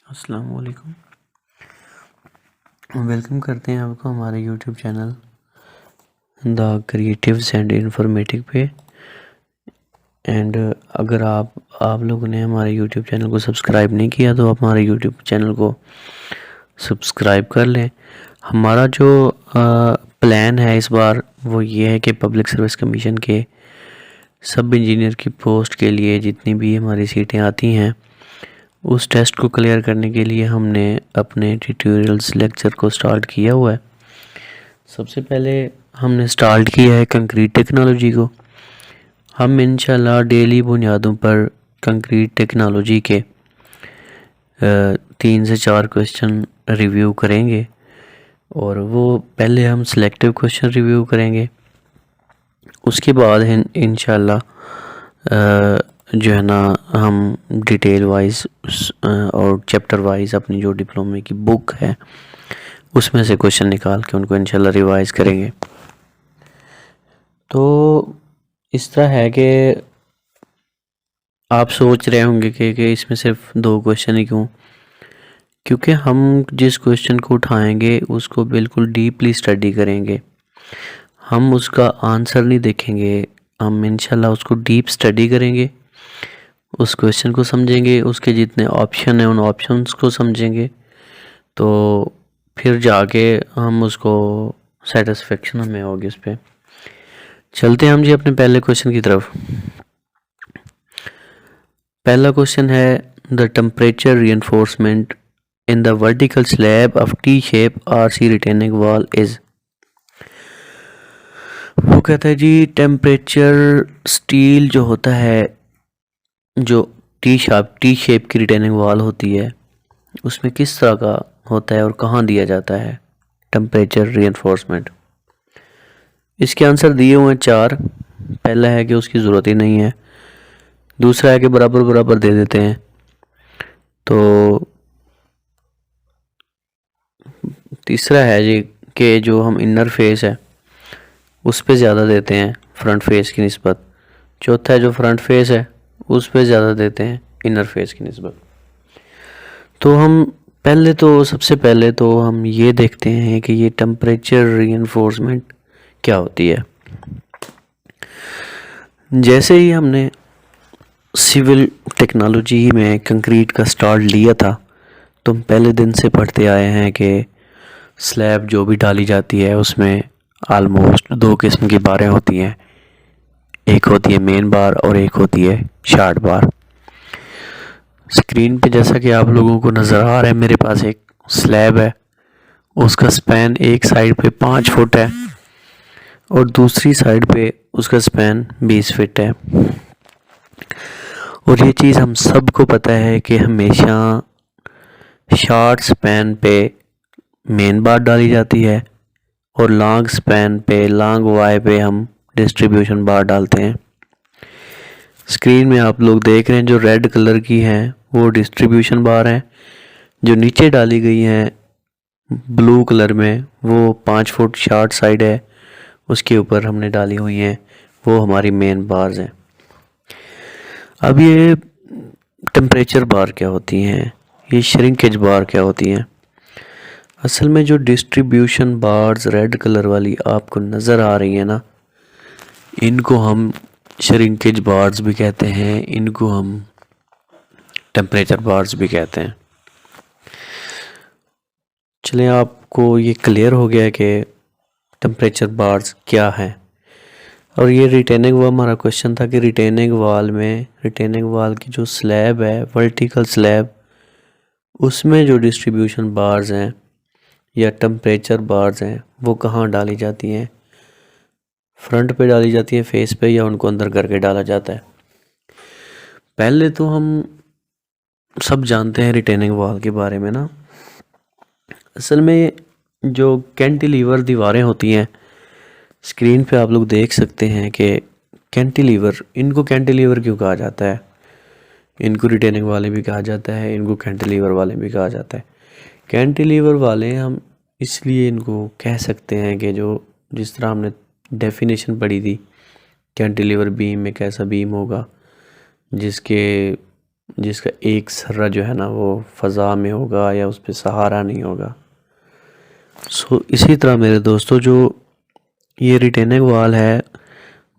अस्सलाम वालेकुम। वेलकम करते हैं आपको हमारे YouTube channel the creatives and informative पे। अगर आप लोगों ने हमारे यूट्यूब चैनल को सब्सक्राइब नहीं किया तो आप हमारे यूट्यूब चैनल को सब्सक्राइब कर लें। हमारा जो प्लान है इस बार वो ये है कि पब्लिक सर्विस कमीशन के सब इंजीनियर की पोस्ट के लिए जितनी भी हमारी सीटें आती हैं उस टेस्ट को क्लियर करने के लिए हमने अपने ट्यूटोरियल्स लेक्चर को स्टार्ट किया हुआ है। सबसे पहले हमने स्टार्ट किया है कंक्रीट टेक्नोलॉजी को। हम इंशाल्लाह डेली बुनियादों पर कंक्रीट टेक्नोलॉजी के 3 से 4 क्वेश्चन रिव्यू करेंगे और वो पहले हम सिलेक्टिव क्वेश्चन रिव्यू करेंगे। उसके बाद इंशाल्लाह जो है ना हम डिटेल वाइज और चैप्टर वाइज अपनी जो डिप्लोमे की बुक है उसमें से क्वेश्चन निकाल के उनको इंशाल्लाह रिवाइज करेंगे। तो इस तरह है कि आप सोच रहे होंगे कि इसमें सिर्फ 2 क्वेश्चन ही क्यों, क्योंकि हम जिस क्वेश्चन को उठाएंगे उसको बिल्कुल डीपली स्टडी करेंगे। हम उसका आंसर नहीं देखेंगे, हम इंशाल्लाह उसको डीप स्टडी करेंगे, उस क्वेश्चन को समझेंगे, उसके जितने ऑप्शन हैं उन ऑप्शंस को समझेंगे, तो फिर जाके हम उसको सेटिस्फेक्शन हमें होगी उस पर। चलते हैं हम जी अपने पहले क्वेश्चन की तरफ। पहला क्वेश्चन है the temperature reinforcement in the vertical slab of T shape RC retaining wall is. वो कहता है जी टेम्परेचर स्टील जो होता है, जो टी शेप की रिटेनिंग वॉल होती है उसमें किस तरह का होता है और कहाँ दिया जाता है टेम्परेचर रीइंफोर्समेंट। इसके आंसर दिए हुए हैं 4। पहला है कि उसकी ज़रूरत ही नहीं है, दूसरा है कि बराबर बराबर दे देते हैं, तो तीसरा है जी कि जो हम इनर फेस है उस पे ज़्यादा देते हैं फ्रंट फेस की निस्बत, चौथा है जो फ्रंट फेस है उस पे ज़्यादा देते हैं इनर फेस की निस्बत। तो हम सबसे पहले तो हम ये देखते हैं कि ये टेम्परेचर रीइंफोर्समेंट क्या होती है। जैसे ही हमने सिविल टेक्नोलॉजी में कंक्रीट का स्टार्ट लिया था तो हम पहले दिन से पढ़ते आए हैं कि स्लैब जो भी डाली जाती है उसमें आलमोस्ट 2 किस्म की बारें होती हैं, एक होती है मेन बार और एक होती है शार्ट बार। स्क्रीन पे जैसा कि आप लोगों को नज़र आ रहा है मेरे पास एक स्लैब है, उसका स्पैन एक साइड पे 5 फुट है और दूसरी साइड पे उसका स्पैन 20 फीट है। और ये चीज़ हम सबको पता है कि हमेशा शॉर्ट स्पैन पे मेन बार डाली जाती है और लॉन्ग स्पैन पे लॉन्ग वाई पे हम डिस्ट्रीब्यूशन बार डालते हैं। स्क्रीन में आप लोग देख रहे हैं जो रेड कलर की हैं वो डिस्ट्रीब्यूशन बार हैं, जो नीचे डाली गई हैं ब्लू कलर में वो 5 फुट शॉर्ट साइड है, उसके ऊपर हमने डाली हुई हैं वो हमारी मेन बार्स हैं। अब ये टेम्परेचर बार क्या होती हैं, ये श्रिंकेज बार क्या होती हैं। असल में जो डिस्ट्रीब्यूशन बार्स रेड कलर वाली आपको नज़र आ रही है ना, इनको हम श्रिंकेज बार्स भी कहते हैं, इनको हम टेम्परेचर बार्स भी कहते हैं। चलें आपको ये क्लियर हो गया कि टेम्परेचर बार्स क्या है। और ये रिटेनिंग वॉल हमारा क्वेश्चन था कि रिटेनिंग वॉल की जो स्लैब है वर्टिकल स्लैब उसमें जो डिस्ट्रीब्यूशन बार्स हैं या टेम्परेचर बार्स हैं वो कहाँ डाली जाती हैं, फ्रंट पे डाली जाती है फेस पे, या उनको अंदर करके डाला जाता है। पहले तो हम सब जानते हैं रिटेनिंग वॉल के बारे में ना, असल में जो कैंटिलीवर दीवारें होती हैं स्क्रीन पे आप लोग देख सकते हैं कि कैंटिलीवर, इनको कैंटिलीवर क्यों कहा जाता है, इनको रिटेनिंग वाले भी कहा जाता है, इनको कैंटिलीवर वाले भी कहा जाता है। कैंटिलीवर वाले हम इसलिए इनको कह सकते हैं कि जो जिस तरह हमने डेफिनेशन पढ़ी थी कैंटिलीवर बीम एक ऐसा बीम होगा जिसके जिसका एक सर्रा जो है ना वो फ़ज़ा में होगा या उस पर सहारा नहीं होगा। सो इसी तरह मेरे दोस्तों जो ये रिटेनिंग वाल है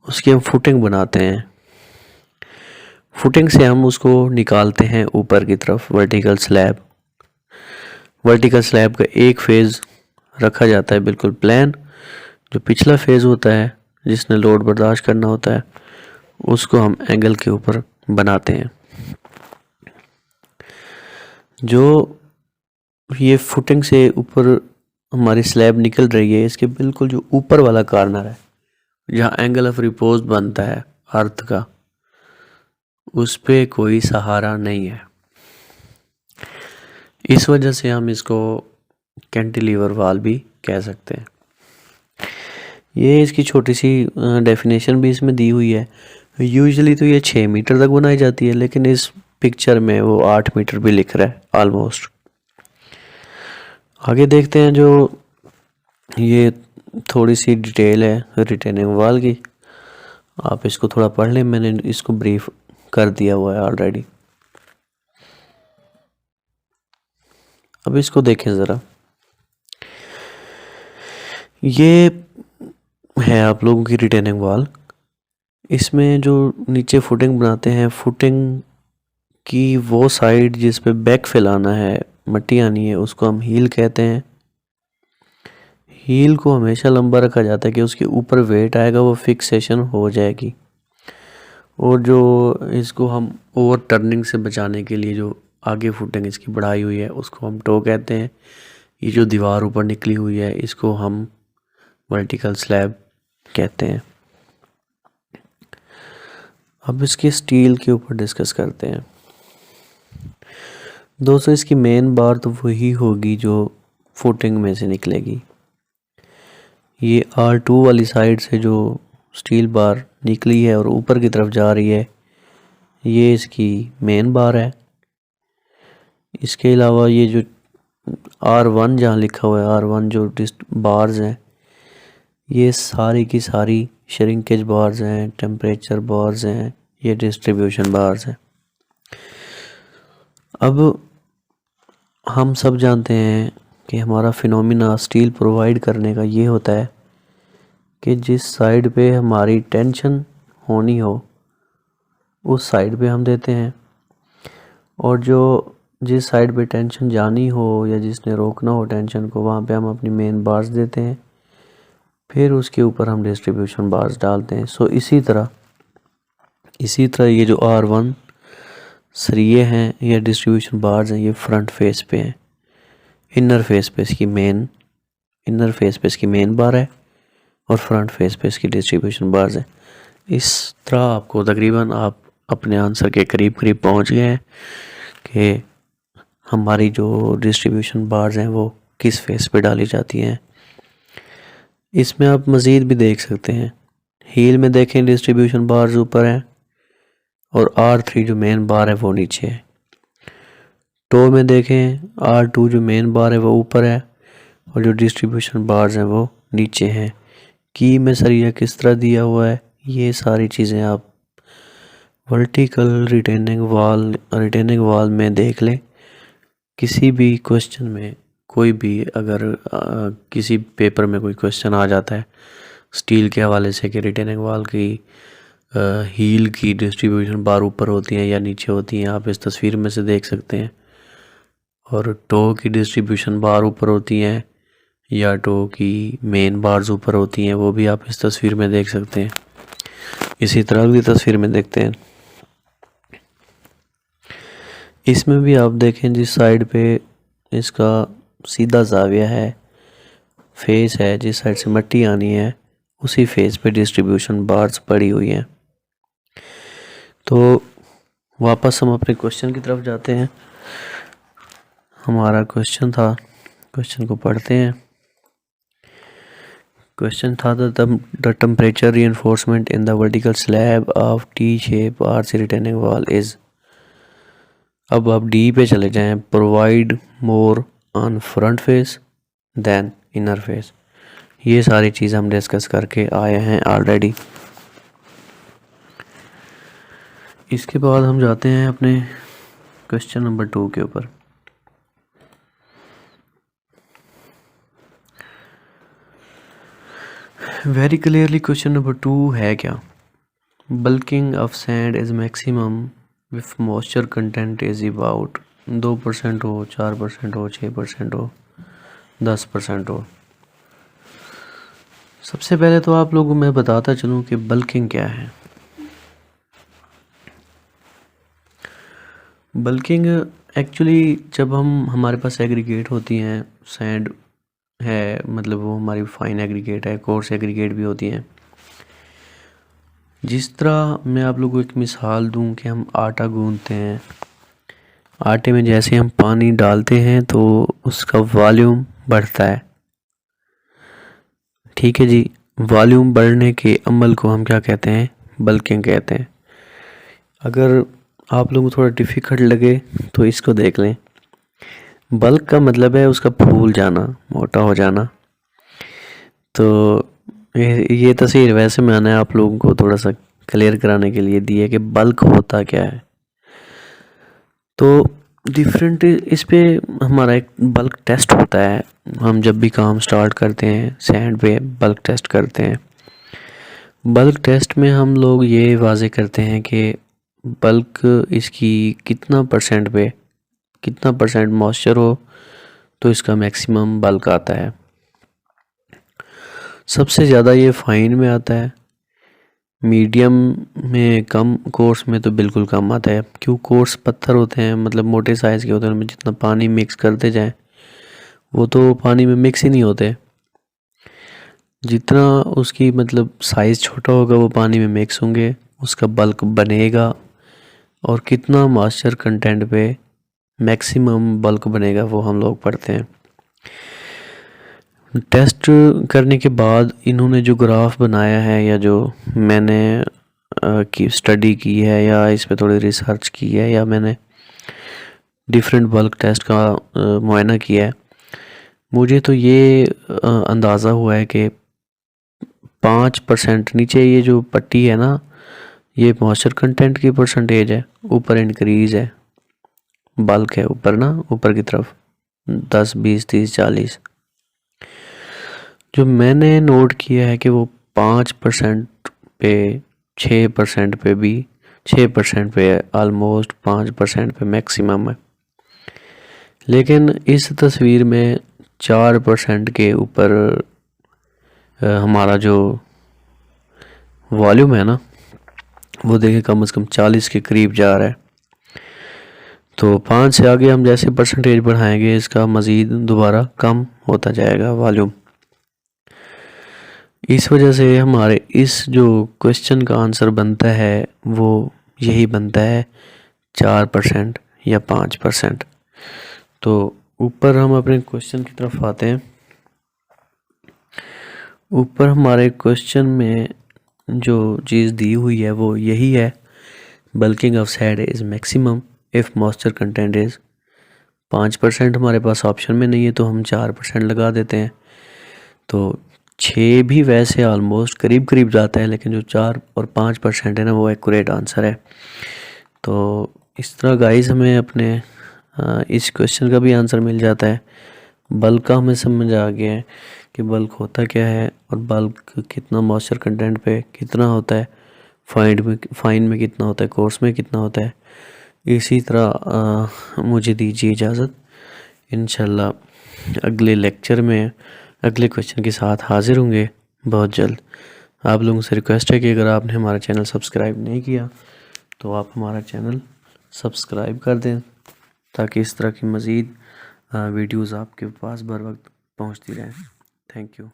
उसकी हम फुटिंग बनाते हैं। फुटिंग से हम उसको निकालते हैं ऊपर की तरफ वर्टिकल स्लैब। वर्टिकल स्लैब का एक फेज़ रखा जाता है बिल्कुल प्लेन, जो पिछला फेज़ होता है जिसने लोड बर्दाश्त करना होता है उसको हम एंगल के ऊपर बनाते हैं। जो ये फुटिंग से ऊपर हमारी स्लैब निकल रही है, इसके बिल्कुल जो ऊपर वाला कॉर्नर है जहाँ एंगल ऑफ रिपोज बनता है अर्थ का, उस पे कोई सहारा नहीं है। इस वजह से हम इसको कैंटिलीवर वाल भी कह सकते हैं। ये इसकी छोटी सी डेफिनेशन भी इसमें दी हुई है। यूजुअली तो ये 6 मीटर तक बनाई जाती है, लेकिन इस पिक्चर में वो 8 मीटर भी लिख रहा है ऑलमोस्ट। आगे देखते हैं जो ये थोड़ी सी डिटेल है रिटेनिंग वाल की, आप इसको थोड़ा पढ़ लें, मैंने इसको ब्रीफ कर दिया हुआ है ऑलरेडी। अब इसको देखें ज़रा, ये है आप लोगों की रिटेनिंग वाल। इसमें जो नीचे फुटिंग बनाते हैं, फुटिंग की वो साइड जिस पे बैक फैलाना है, मट्टी आनी है, उसको हम हील कहते हैं। हील को हमेशा लंबा रखा जाता है कि उसके ऊपर वेट आएगा वो फिक्सेशन हो जाएगी। और जो इसको हम ओवर टर्निंग से बचाने के लिए जो आगे फुटिंग इसकी बढ़ाई हुई है उसको हम टो कहते हैं। ये जो दीवार ऊपर निकली हुई है इसको हम वर्टिकल स्लैब कहते हैं। अब इसके स्टील के ऊपर डिस्कस करते हैं। दोस्तों इसकी मेन बार तो वही होगी जो फुटिंग में से निकलेगी। ये R2 वाली साइड से जो स्टील बार निकली है और ऊपर की तरफ जा रही है, ये इसकी मेन बार है। इसके अलावा ये जो R1 जहाँ लिखा हुआ है, R1 जो बार्स हैं, ये सारी की सारी श्रिंकेज बार्स हैं, टेम्परेचर बार्स हैं, ये डिस्ट्रीब्यूशन बार्स हैं। अब हम सब जानते हैं कि हमारा फिनोमिना स्टील प्रोवाइड करने का ये होता है कि जिस साइड पे हमारी टेंशन होनी हो उस साइड पे हम देते हैं, और जो जिस साइड पे टेंशन जानी हो या जिसने रोकना हो टेंशन को, वहाँ पे हम अपनी मेन बार्स देते हैं, फिर उसके ऊपर हम डिस्ट्रीब्यूशन बार्स डालते हैं। सो इसी तरह ये जो R1 सरिये हैं या डिस्ट्रीब्यूशन बार्स हैं, ये फ्रंट फेस पे हैं। इनर फेस पे इसकी मेन बार है और फ्रंट फेस पे इसकी डिस्ट्रीब्यूशन बार्स हैं। इस तरह आपको तकरीबन आप अपने आंसर के करीब करीब पहुंच गए हैं कि हमारी जो डिस्ट्रीब्यूशन बार्स हैं वो किस फेस पे डाली जाती हैं। इसमें आप मज़ीद भी देख सकते हैं। हील में देखें डिस्ट्रीब्यूशन बार्स ऊपर हैं और R3 जो मेन बार है वो नीचे है। टो में देखें R2 जो मेन बार है वो ऊपर है और जो डिस्ट्रीब्यूशन बार्स हैं वो नीचे हैं। की में सरिया किस तरह दिया हुआ है, ये सारी चीज़ें आप वर्टिकल रिटेनिंग वाल में देख लें। किसी भी क्वेश्चन में कोई भी अगर किसी पेपर में कोई क्वेश्चन आ जाता है स्टील के हवाले से कि रिटेनिंग वाल की हील की डिस्ट्रीब्यूशन बार ऊपर होती हैं या नीचे होती हैं, आप इस तस्वीर में से देख सकते हैं। और टो की डिस्ट्रीब्यूशन बार ऊपर होती हैं या टो की मेन बार्स ऊपर होती हैं, वो भी आप इस तस्वीर में देख सकते हैं। इसी तरह अगली तस्वीर में देखते हैं। इसमें भी आप देखें जिस साइड पे इसका सीधा जाविया है, फेस है, जिस साइड से मट्टी आनी है उसी फेस पे डिस्ट्रीब्यूशन बार्स पड़ी हुई हैं। तो वापस हम अपने क्वेश्चन की तरफ जाते हैं। हमारा क्वेश्चन को पढ़ते हैं। क्वेश्चन था the temperature reinforcement in the vertical slab of T shape RC retaining wall is. अब आप डी पे चले जाएं। Provide more on front face than inner face. ये सारी चीज़ हम डिस्कस करके आए हैं ऑलरेडी। इसके बाद हम जाते हैं अपने क्वेश्चन नंबर 2 के ऊपर। वेरी क्लियरली क्वेश्चन नंबर 2 है क्या? Bulking of sand is maximum if moisture content is about 2% हो, 4% हो, 6% हो, 10% हो। सबसे पहले तो आप लोगों को मैं बताता चलूँ कि बल्किंग क्या है। बल्किंग एक्चुअली जब हमारे पास एग्रीगेट होती हैं, सैंड है मतलब वो हमारी फाइन एग्रीगेट है, कोर्स एग्रीगेट भी होती हैं। जिस तरह मैं आप लोगों को एक मिसाल दूं कि हम आटा गूंथते हैं, आटे में जैसे हम पानी डालते हैं तो उसका वॉल्यूम बढ़ता है, ठीक है जी। वॉल्यूम बढ़ने के अमल को हम क्या कहते हैं? बल्किंग कहते हैं। अगर आप लोगों को थोड़ा डिफ़िकल्ट लगे तो इसको देख लें। बल्क का मतलब है उसका फूल जाना, मोटा हो जाना। तो ये तस्वीर वैसे मैंने आप लोगों को थोड़ा सा क्लियर कराने के लिए दी है कि बल्क होता क्या है। तो डिफरेंट इस पे हमारा एक बल्क टेस्ट होता है। हम जब भी काम स्टार्ट करते हैं सैंड पे बल्क टेस्ट करते हैं। बल्क टेस्ट में हम लोग ये वाजे करते हैं कि बल्क इसकी कितना परसेंट मॉइस्चर हो तो इसका मैक्सिमम बल्क आता है। सबसे ज़्यादा ये फाइन में आता है, मीडियम में कम, कोर्स में तो बिल्कुल कम आता है। क्यों? कोर्स पत्थर होते हैं, मतलब मोटे साइज़ के होते हैं, उनमें जितना पानी मिक्स करते जाएं वो तो पानी में मिक्स ही नहीं होते। जितना उसकी मतलब साइज़ छोटा होगा वो पानी में मिक्स होंगे, उसका बल्क बनेगा। और कितना मॉइस्चर कंटेंट पे मैक्सिमम बल्क बनेगा वो हम लोग पढ़ते हैं। टेस्ट करने के बाद इन्होंने जो ग्राफ बनाया है या जो मैंने की स्टडी की है या इस पे थोड़ी रिसर्च की है या मैंने डिफरेंट बल्क टेस्ट का मुआयना किया है, मुझे तो ये अंदाज़ा हुआ है कि 5% नीचे ये जो पट्टी है ना, ये मॉइस्चर कंटेंट की परसेंटेज है, ऊपर इंक्रीज है, बल्क है ऊपर ना, ऊपर की तरफ 10, 20, 30, 40। जो मैंने नोट किया है कि वो 5% पे, 6% पे भी, 6% पे ऑलमोस्ट 5% पे मैक्सिमम है। लेकिन इस तस्वीर में 4% के ऊपर हमारा जो वॉल्यूम है ना वो देखिए कम से कम 40 के करीब जा रहा है। तो 5 से आगे हम जैसे परसेंटेज बढ़ाएंगे इसका मज़ीद दोबारा कम होता जाएगा वॉल्यूम। इस वजह से हमारे इस जो क्वेश्चन का आंसर बनता है वो यही बनता है, 4% या 5%। तो ऊपर हम अपने क्वेश्चन की तरफ आते हैं। ऊपर हमारे क्वेश्चन में जो चीज़ दी हुई है वो यही है, bulking of sand is maximum if moisture content is 5%। हमारे पास ऑप्शन में नहीं है तो हम 4% लगा देते हैं। तो 6 भी वैसे ऑलमोस्ट करीब करीब जाता है, लेकिन जो 4 और 5% है ना वो एक्यूरेट आंसर है। तो इस तरह गाइस हमें अपने इस क्वेश्चन का भी आंसर मिल जाता है। बल्क का हमें समझ आ गया है कि बल्क होता क्या है और बल्क कितना मॉइस्चर कंटेंट पे कितना होता है, फाइन में कितना होता है, कोर्स में कितना होता है। इसी तरह मुझे दीजिए इजाज़त। इंशाल्लाह अगले लेक्चर में अगले क्वेश्चन के साथ हाज़िर होंगे बहुत जल्द। आप लोगों से रिक्वेस्ट है कि अगर आपने हमारा चैनल सब्सक्राइब नहीं किया तो आप हमारा चैनल सब्सक्राइब कर दें ताकि इस तरह की मज़ीद वीडियोज़ आपके पास बर वक्त पहुँचती रहें। Thank you.